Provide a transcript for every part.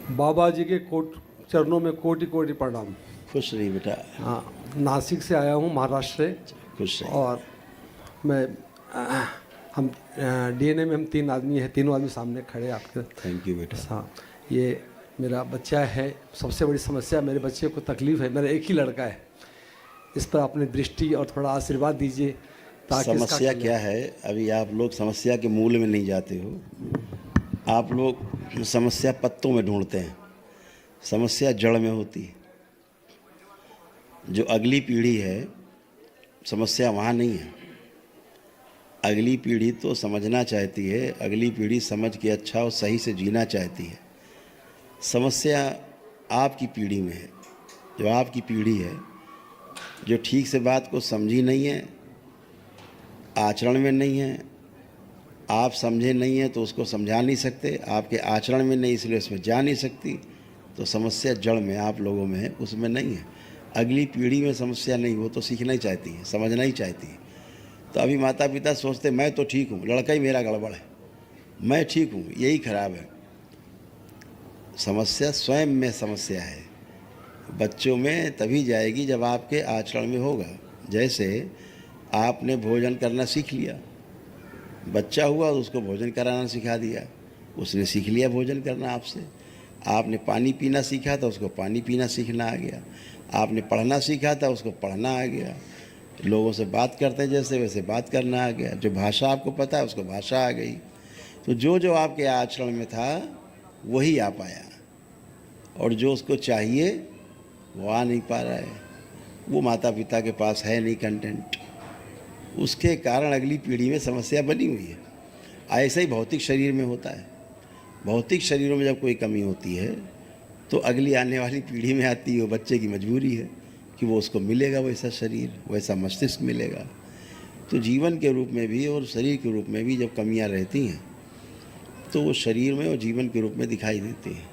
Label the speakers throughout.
Speaker 1: बाबा जी के चरणों में कोटि कोटि प्रणाम।
Speaker 2: खुश रही बेटा।
Speaker 1: हाँ, नासिक से आया हूँ, महाराष्ट्र से।
Speaker 2: खुश रही।
Speaker 1: और मैं हम डीएनए में हम 3 आदमी हैं, तीनों आदमी सामने खड़े हैं आपके।
Speaker 2: थैंक यू बेटा।
Speaker 1: हाँ, ये मेरा बच्चा है। सबसे बड़ी समस्या, मेरे बच्चे को तकलीफ़ है, मेरा एक ही लड़का है। इस पर अपनी दृष्टि और थोड़ा आशीर्वाद दीजिए ताकि इसका
Speaker 2: समस्या क्या है? अभी आप लोग समस्या के मूल में नहीं जाते हो। आप लोग समस्या पत्तों में ढूंढते हैं, समस्या जड़ में होती है। जो अगली पीढ़ी है, समस्या वहाँ नहीं है। अगली पीढ़ी तो समझना चाहती है, अगली पीढ़ी समझ के अच्छा और सही से जीना चाहती है। समस्या आपकी पीढ़ी में है। जो आपकी पीढ़ी है, जो ठीक से बात को समझी नहीं है, आचरण में नहीं है, आप समझे नहीं हैं तो उसको समझा नहीं सकते, आपके आचरण में नहीं इसलिए उसमें जा नहीं सकती। तो समस्या जड़ में आप लोगों में है, उसमें नहीं है। अगली पीढ़ी में समस्या नहीं, वो तो सीखना ही चाहती है, समझना ही चाहती है। तो अभी माता पिता सोचते मैं तो ठीक हूँ, लड़का ही मेरा गड़बड़ है, मैं ठीक हूँ, यही खराब है। समस्या स्वयं में समस्या है। बच्चों में तभी जाएगी जब आपके आचरण में होगा। जैसे आपने भोजन करना सीख लिया, बच्चा हुआ तो उसको भोजन कराना सिखा दिया, उसने सीख लिया भोजन करना आपसे। आपने पानी पीना सीखा था, उसको पानी पीना सीखना आ गया। आपने पढ़ना सीखा था, उसको पढ़ना आ गया। लोगों से बात करते हैं जैसे, वैसे बात करना आ गया। जो भाषा आपको पता है, उसको भाषा आ गई। तो जो जो आपके आचरण में था वही आ पाया, और जो उसको चाहिए वो आ नहीं पा रहा है। वो माता पिता के पास है नहीं कंटेंट, उसके कारण अगली पीढ़ी में समस्या बनी हुई है। ऐसा ही भौतिक शरीर में होता है। भौतिक शरीरों में जब कोई कमी होती है तो अगली आने वाली पीढ़ी में आती है। वो बच्चे की मजबूरी है कि वो उसको मिलेगा वैसा शरीर, वैसा मस्तिष्क मिलेगा। तो जीवन के रूप में भी और शरीर के रूप में भी जब कमियां रहती हैं तो वो शरीर में और जीवन के रूप में दिखाई देती हैं।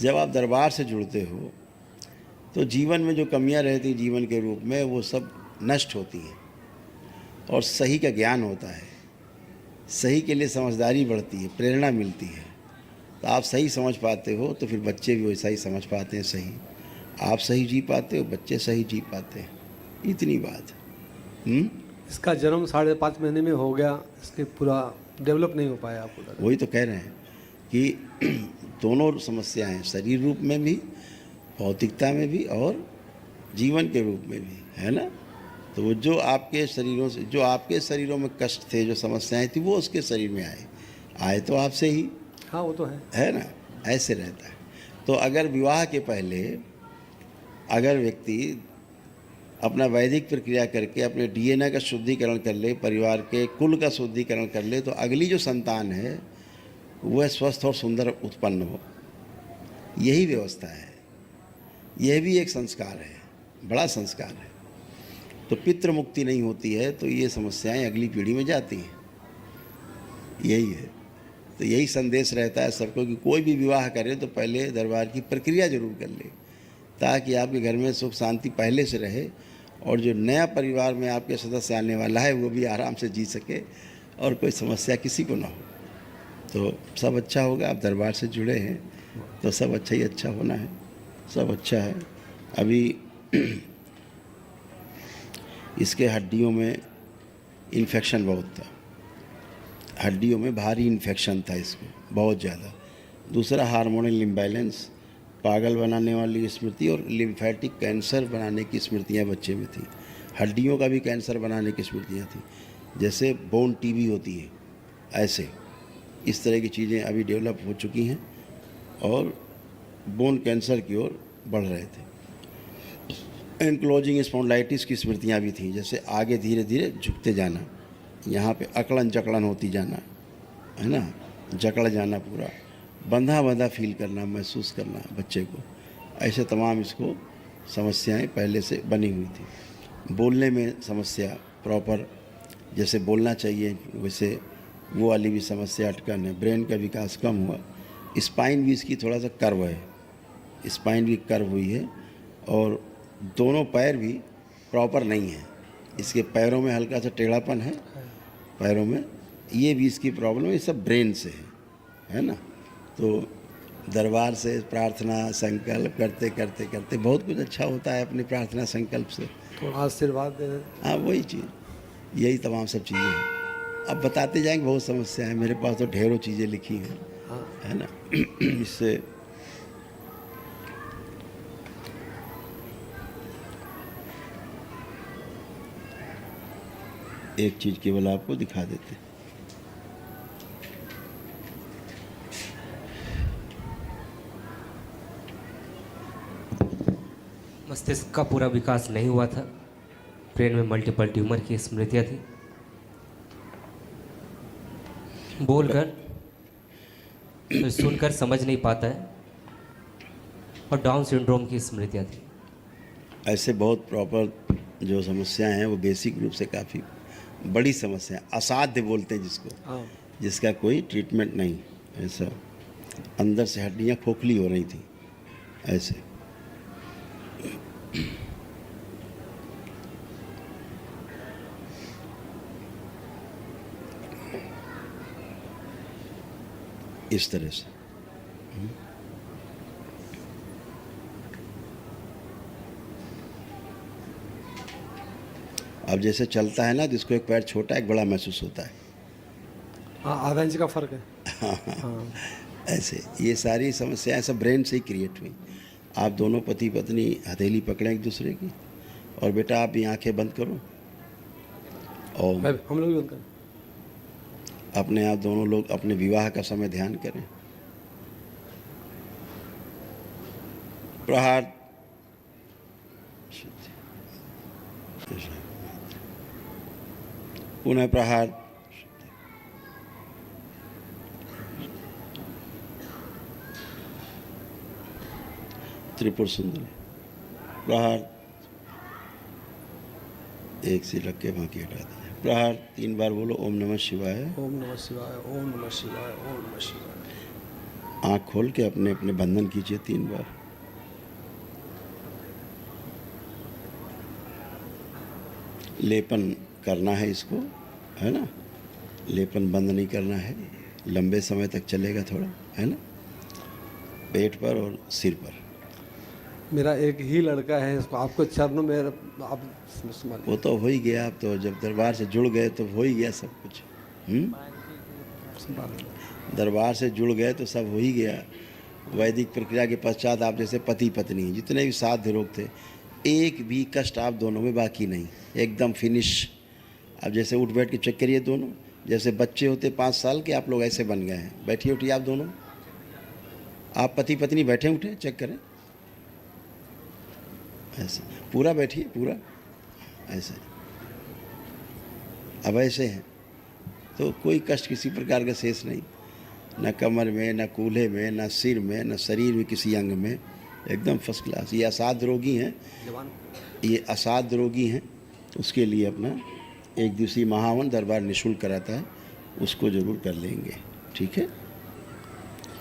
Speaker 2: जब आप दरबार से जुड़ते हो तो जीवन में जो कमियां रहती हैं जीवन के रूप में, वो सब नष्ट होती हैं और सही का ज्ञान होता है। सही के लिए समझदारी बढ़ती है, प्रेरणा मिलती है। तो आप सही समझ पाते हो तो फिर बच्चे भी वैसा ही समझ पाते हैं। सही आप सही जी पाते हो, बच्चे सही जी पाते हैं। इतनी बात।
Speaker 1: इसका जन्म 5.5 महीने में हो गया, इसके पूरा डेवलप नहीं हो पाया आपको।
Speaker 2: वही तो कह रहे हैं कि दोनों समस्याएं, शरीर रूप में भी, भौतिकता में भी और जीवन के रूप में भी, है ना। तो वो जो आपके शरीरों से, जो आपके शरीरों में कष्ट थे, जो समस्याएं थी, वो उसके शरीर में आए तो आपसे ही।
Speaker 1: हाँ, वो तो
Speaker 2: है ना। ऐसे रहता है। तो अगर विवाह के पहले अगर व्यक्ति अपना वैदिक प्रक्रिया करके अपने डीएनए का शुद्धिकरण कर ले, परिवार के कुल का शुद्धिकरण कर ले, तो अगली जो संतान है वह स्वस्थ और सुंदर उत्पन्न हो। यही व्यवस्था है। यह भी एक संस्कार है, बड़ा संस्कार है। तो पितृ मुक्ति नहीं होती है तो ये समस्याएं अगली पीढ़ी में जाती हैं। यही है। तो यही संदेश रहता है सबको कि कोई भी विवाह करे तो पहले दरबार की प्रक्रिया जरूर कर ले, ताकि आपके घर में सुख शांति पहले से रहे, और जो नया परिवार में आपके सदस्य आने वाला है वो भी आराम से जी सके और कोई समस्या किसी को ना हो। तो सब अच्छा होगा। आप दरबार से जुड़े हैं तो सब अच्छा ही अच्छा होना है। सब अच्छा है। अभी इसके हड्डियों में इन्फेक्शन बहुत था, हड्डियों में भारी इन्फेक्शन था इसको, बहुत ज़्यादा। दूसरा हार्मोनल इम्बैलेंस, पागल बनाने वाली स्मृति, और लिम्फेटिक कैंसर बनाने की स्मृतियाँ बच्चे में थी। हड्डियों का भी कैंसर बनाने की स्मृतियाँ थी, जैसे बोन टीबी होती है, ऐसे इस तरह की चीज़ें अभी डेवलप हो चुकी हैं और बोन कैंसर की ओर बढ़ रहे थे। एंक्लोजिंग स्पॉन्डिलाइटिस की स्मृतियाँ भी थी, जैसे आगे धीरे धीरे झुकते जाना, यहाँ पे अकड़न जकड़न होती जाना, है ना, जकड़ जाना, पूरा बंधा बंधा फील करना, महसूस करना बच्चे को। ऐसे तमाम इसको समस्याएं पहले से बनी हुई थी। बोलने में समस्या, प्रॉपर जैसे बोलना चाहिए वैसे वो वाली भी समस्या, अटकन है। ब्रेन का विकास कम हुआ। स्पाइन भी इसकी थोड़ा सा कर्व है, स्पाइन भी कर्व हुई है, और दोनों पैर भी प्रॉपर नहीं है। इसके पैरों में हल्का सा टेढ़ापन है, पैरों में, ये भी इसकी प्रॉब्लम है। ये सब ब्रेन से है ना। तो दरबार से प्रार्थना संकल्प करते करते करते बहुत कुछ अच्छा होता है अपनी प्रार्थना संकल्प से।
Speaker 1: थोड़ा आशीर्वाद दे दें।
Speaker 2: हाँ, वही चीज़, यही तमाम सब चीज़ें हैं। अब बताते जाएंगे, बहुत समस्या है मेरे पास तो ढेरों चीज़ें लिखी हैं,
Speaker 1: हाँ,
Speaker 2: है ना। इससे एक चीज़ केवल आपको दिखा देते हैं।
Speaker 3: मस्तिष्क का पूरा विकास नहीं हुआ था। ब्रेन में मल्टीपल ट्यूमर की स्मृतियाँ थी। बोलकर तो सुनकर समझ नहीं पाता है। और डाउन सिंड्रोम की स्मृतियाँ थी।
Speaker 2: ऐसे बहुत प्रॉपर जो समस्याएं हैं वो बेसिक रूप से काफ़ी बड़ी समस्या, असाध्य बोलते हैं जिसको,
Speaker 1: हाँ,
Speaker 2: जिसका कोई ट्रीटमेंट नहीं। ऐसा अंदर से हड्डियाँ खोखली हो रही थी ऐसे। इस तरह से अब जैसे चलता है ना, जिसको एक पैर छोटा एक बड़ा महसूस होता है,
Speaker 1: हाँ, आधा इंच का फर्क है। हाँ,
Speaker 2: ऐसे ये सारी समस्याएं सब ब्रेन से ही क्रिएट हुई। आप दोनों पति पत्नी हथेली पकड़ें एक दूसरे की, और बेटा आप ये आंखें बंद करो और
Speaker 1: हम लोग भी उनका
Speaker 2: अपने आप दोनों लोग अपने विवाह का समय ध्यान करें। प्रहार पुनः प्रहार, त्रिपुर सुंदरी प्रहार, एक से रख के बाकी हटा दीजिए। प्रहार 3 बार बोलो, ओम नमः शिवाय।
Speaker 1: ओम नमः शिवाय, ओम नमः शिवाय, ओम नमः शिवाय।
Speaker 2: आँख खोल के अपने अपने बंधन कीजिए 3 बार। लेपन करना है इसको, है ना, लेपन बंद नहीं करना है, लंबे समय तक चलेगा थोड़ा, है ना, पेट पर और सिर पर।
Speaker 1: मेरा एक ही लड़का है, इसको आपको चरणों में आप संभालिए।
Speaker 2: वो तो हो ही गया, आप तो जब दरबार से जुड़ गए तो हो ही गया सब कुछ।
Speaker 1: संभालिए।
Speaker 2: दरबार से जुड़ गए तो सब हो ही गया। वैदिक प्रक्रिया के पश्चात आप जैसे पति पत्नी जितने भी साध्य लोग थे, एक भी कष्ट आप दोनों में बाकी नहीं, एकदम फिनिश। अब जैसे उठ बैठ के चेक करिए दोनों, जैसे बच्चे होते 5 साल के, आप लोग ऐसे बन गए हैं। बैठिए उठिए आप दोनों, आप पति पत्नी बैठे उठे, चेक करें ऐसे, पूरा बैठिए पूरा ऐसे। अब ऐसे हैं तो कोई कष्ट किसी प्रकार का शेष नहीं, न कमर में, न कूल्हे में, न सिर में, न शरीर में किसी अंग में, एकदम फर्स्ट क्लास। ये असाध्य रोगी हैं, ये असाध्य रोगी हैं, उसके लिए अपना 1 दिवसीय महावन दरबार निःशुल्क कराता है, उसको ज़रूर कर लेंगे, ठीक है।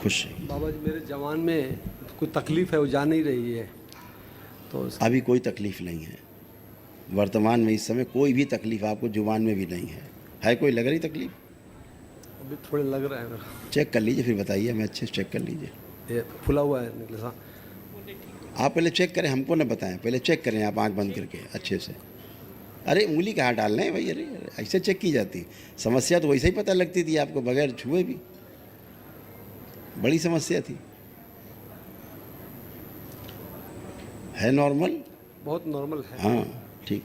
Speaker 2: खुश रहिए।
Speaker 1: बाबा जी, मेरे जवान में कोई तकलीफ है, वो जा नहीं रही है, तो
Speaker 2: अभी कोई तकलीफ़ नहीं है वर्तमान में, इस समय कोई भी तकलीफ़ आपको जुबान में भी नहीं है कोई लग रही तकलीफ़?
Speaker 1: अभी थोड़े लग रहा है मेरा।
Speaker 2: चेक कर लीजिए, फिर बताइए, हमें अच्छे से चेक कर लीजिए।
Speaker 1: ये फुला हुआ है निकले सा।
Speaker 2: आप पहले चेक करें, हमको न बताएं, पहले चेक करें आप आंख बंद करके अच्छे से। अरे उंगली कहाँ डालना है भाई, अरे ऐसे चेक की जाती। समस्या तो वैसे ही पता लगती थी आपको बगैर छुए भी, बड़ी समस्या थी। है नॉर्मल?
Speaker 1: बहुत नॉर्मल है।
Speaker 2: हाँ ठीक।